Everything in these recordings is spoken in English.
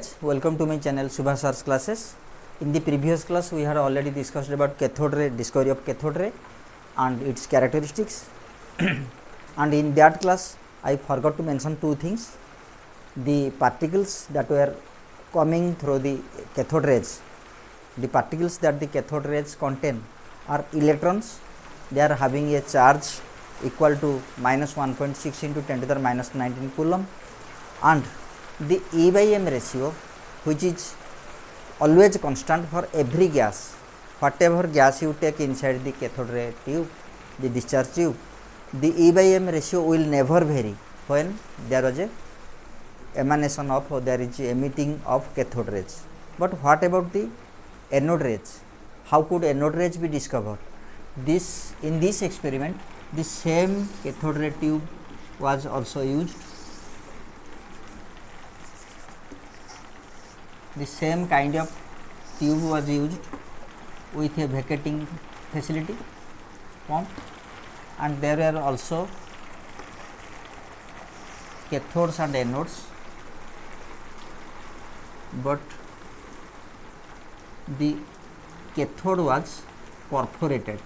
guys, welcome to my channel Subhash Sir's classes. In the previous class we had already discussed about cathode ray, discovery of cathode ray and its characteristics. And in that class I forgot to mention two things: the particles that were coming through the cathode rays. The particles that the cathode rays contain are electrons. They are having a charge equal to minus 1.6 into 10 to the minus 19 coulomb, and the E by M ratio, which is always constant for every gas. Whatever gas you take inside the cathode ray tube, the discharge tube, the E by M ratio will never vary when there is a emanation of, or there is emitting of cathode rays. But what about the anode rays? How could anode rays be discovered? In this experiment, the same cathode ray tube was also used. The same kind of tube was used with a vacuum facility pump, and there were also cathodes and anodes, but the cathode was perforated.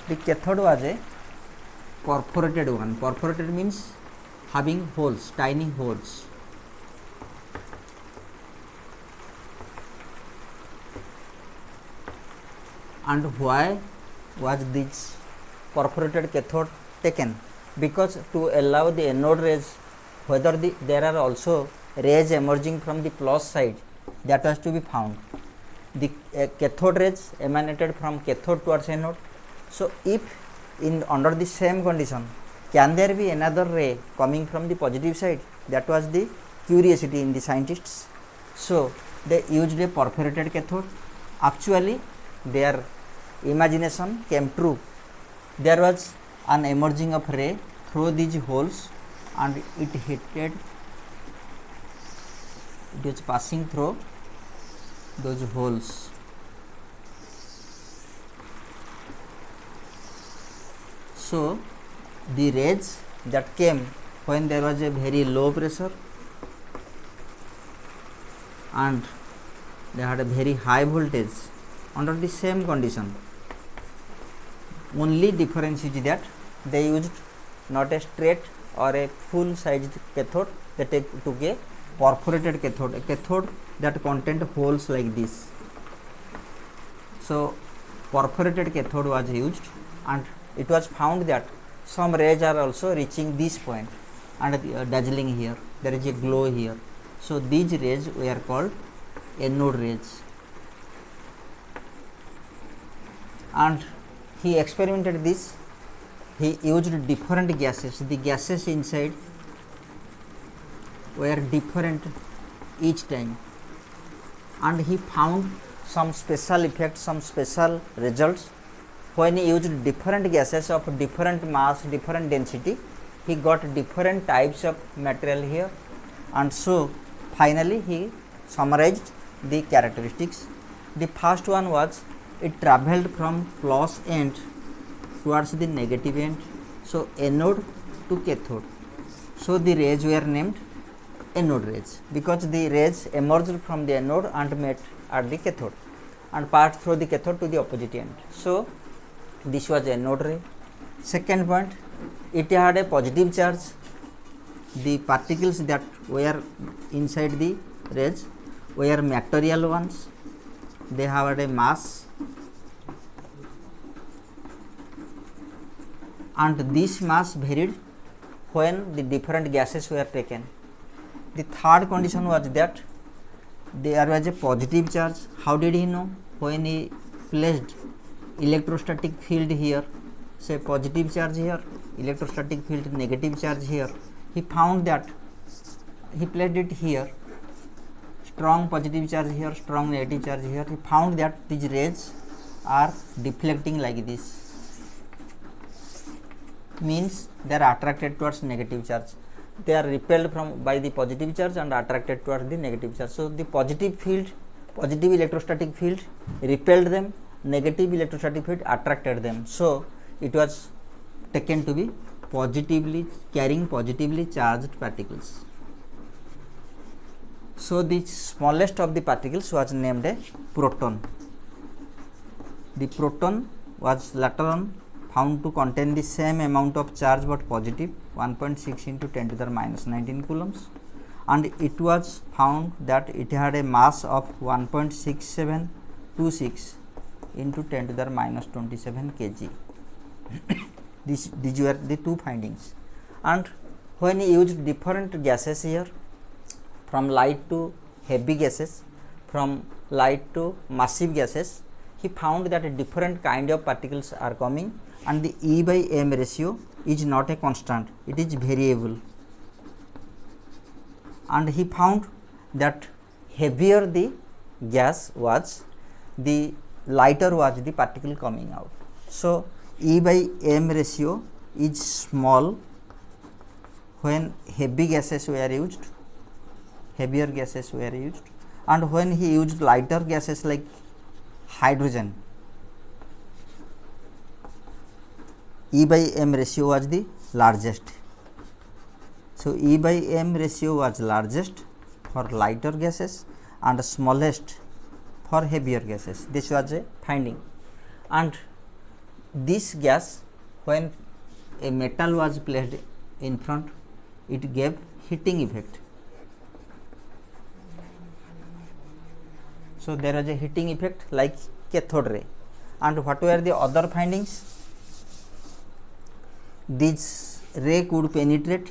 The cathode was a perforated one. Perforated means having holes, tiny holes. And why was this perforated cathode taken? Because to allow the anode rays, whether there are also rays emerging from the plus side, that was to be found. The cathode rays emanated from cathode towards anode. So if under the same condition, can there be another ray coming from the positive side? That was the curiosity in the scientists. So they used a perforated cathode. Actually their imagination came true. There was an emerging of ray through these holes, and it was passing through those holes. So the rays that came when there was a very low pressure and they had a very high voltage, under the same condition, only difference is that they used not a straight or a full sized cathode, they took a perforated cathode, a cathode that contained holes like this. So perforated cathode was used, and it was found that some rays are also reaching this point and dazzling here. There is a glow here. So these rays were called anode rays. And he experimented this. He used different gases. The gases inside were different each time, and he found some special effects, some special results. When he used different gases of different mass, different density, he got different types of material here, and so finally he summarized the characteristics. The first one was it traveled from plus end towards the negative end, so anode to cathode. So the rays were named anode rays because the rays emerged from the anode and met at the cathode and passed through the cathode to the opposite end. So this was anode ray. Second point, it had a positive charge. The particles that were inside the rays were material ones. They had a mass, and this mass varied when the different gases were taken. The third condition was that there was a positive charge. How did he know? When he placed electrostatic field here, say positive charge here, electrostatic field negative charge here, he found that he placed it here, strong positive charge here, strong negative charge here. He found that these rays are deflecting like this, means they are attracted towards negative charge. They are repelled by the positive charge and attracted towards the negative charge. So the positive electrostatic field repelled them, negative electrostatic field attracted them, so it was taken to be positively carrying positively charged particles. So the smallest of the particles was named a proton. The proton was later on found to contain the same amount of charge but positive, 1.6 into 10 to the minus 19 coulombs, and it was found that it had a mass of 1.6726 into 10 to the minus 27 kg. These were the two findings. And when he used different gases here, from light to heavy gases, from light to massive gases, he found that a different kind of particles are coming, and the E by M ratio is not a constant, it is variable. And he found that heavier the gas was, the lighter was the particle coming out. So E by M ratio is small when heavy gases were used, heavier gases were used, and when he used lighter gases like hydrogen, E by M ratio was the largest. So E by M ratio was largest for lighter gases and smallest for heavier gases. This was a finding. And this gas, when a metal was placed in front, it gave heating effect. So there was a heating effect like cathode ray. And what were the other findings? This ray could penetrate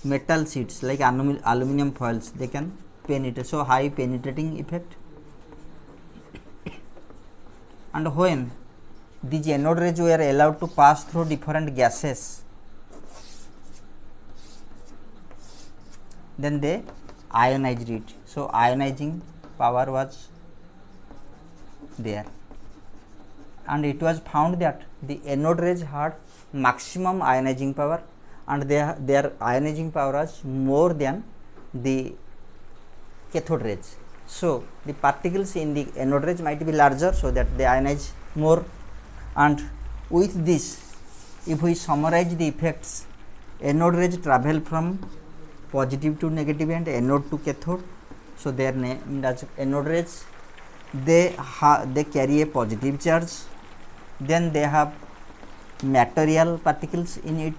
metal sheets like aluminum foils, they can penetrate, so high penetrating effect. And when these anode rays were allowed to pass through different gases, then they ionized it, so ionizing power was there. And it was found that the anode rays had maximum ionizing power, and their ionizing power was more than the cathode rays. So the particles in the anode rays might be larger, so that they ionize more. And with this, if we summarize the effects, anode rays travel from positive to negative and anode to cathode, so they are named as anode rays. They carry a positive charge, then they have material particles in it.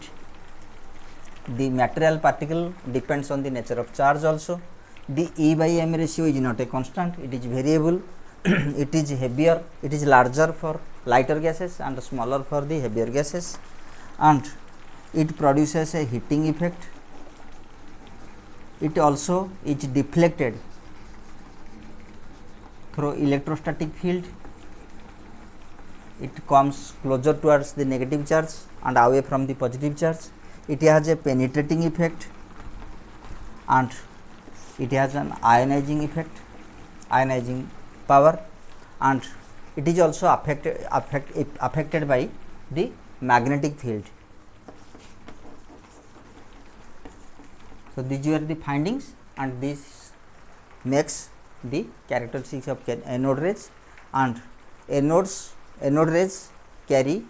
The material particle depends on the nature of charge also. The E by M ratio is not a constant, it is variable. It is heavier, it is larger for lighter gases and smaller for the heavier gases, and it produces a heating effect. It also is deflected through electrostatic field. It comes closer towards the negative charge and away from the positive charge. It has a penetrating effect, and it has an ionizing effect, ionizing power, and it is also affected by the magnetic field. So these were the findings, and this makes the characteristics of anode rays. And anode rays carry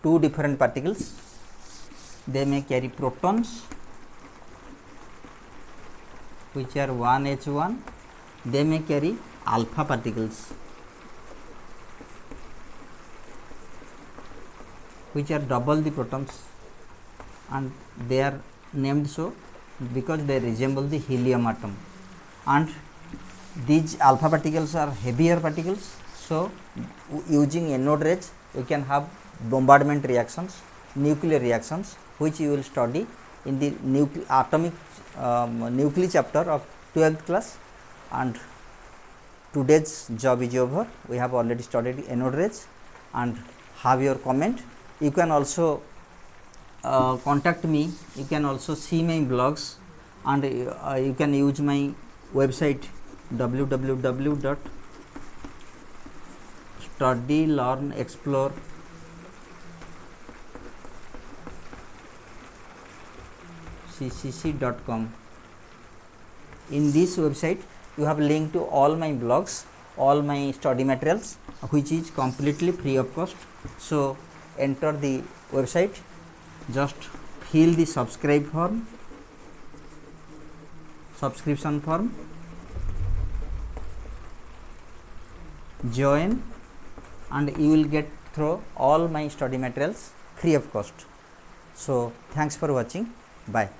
two different particles. They may carry protons, which are 1h1. They may carry alpha particles, which are double the protons, and they are named so because they resemble the helium atom. And these alpha particles are heavier particles, so using anode rays you can have bombardment reactions, nuclear reactions, which you will study in the atomic nuclei chapter of 12th class. And today's job is over. We have already studied anode rays and have your comment. You can also contact me, you can also see my blogs, and you can use my website www.studylearnexplore.ccc.com. In this website you have link to all my blogs. all my study materials which is completely free of cost. So enter the website, just fill the subscribe form, subscription form, join, and you will get through all my study materials free of cost. So thanks for watching. Bye.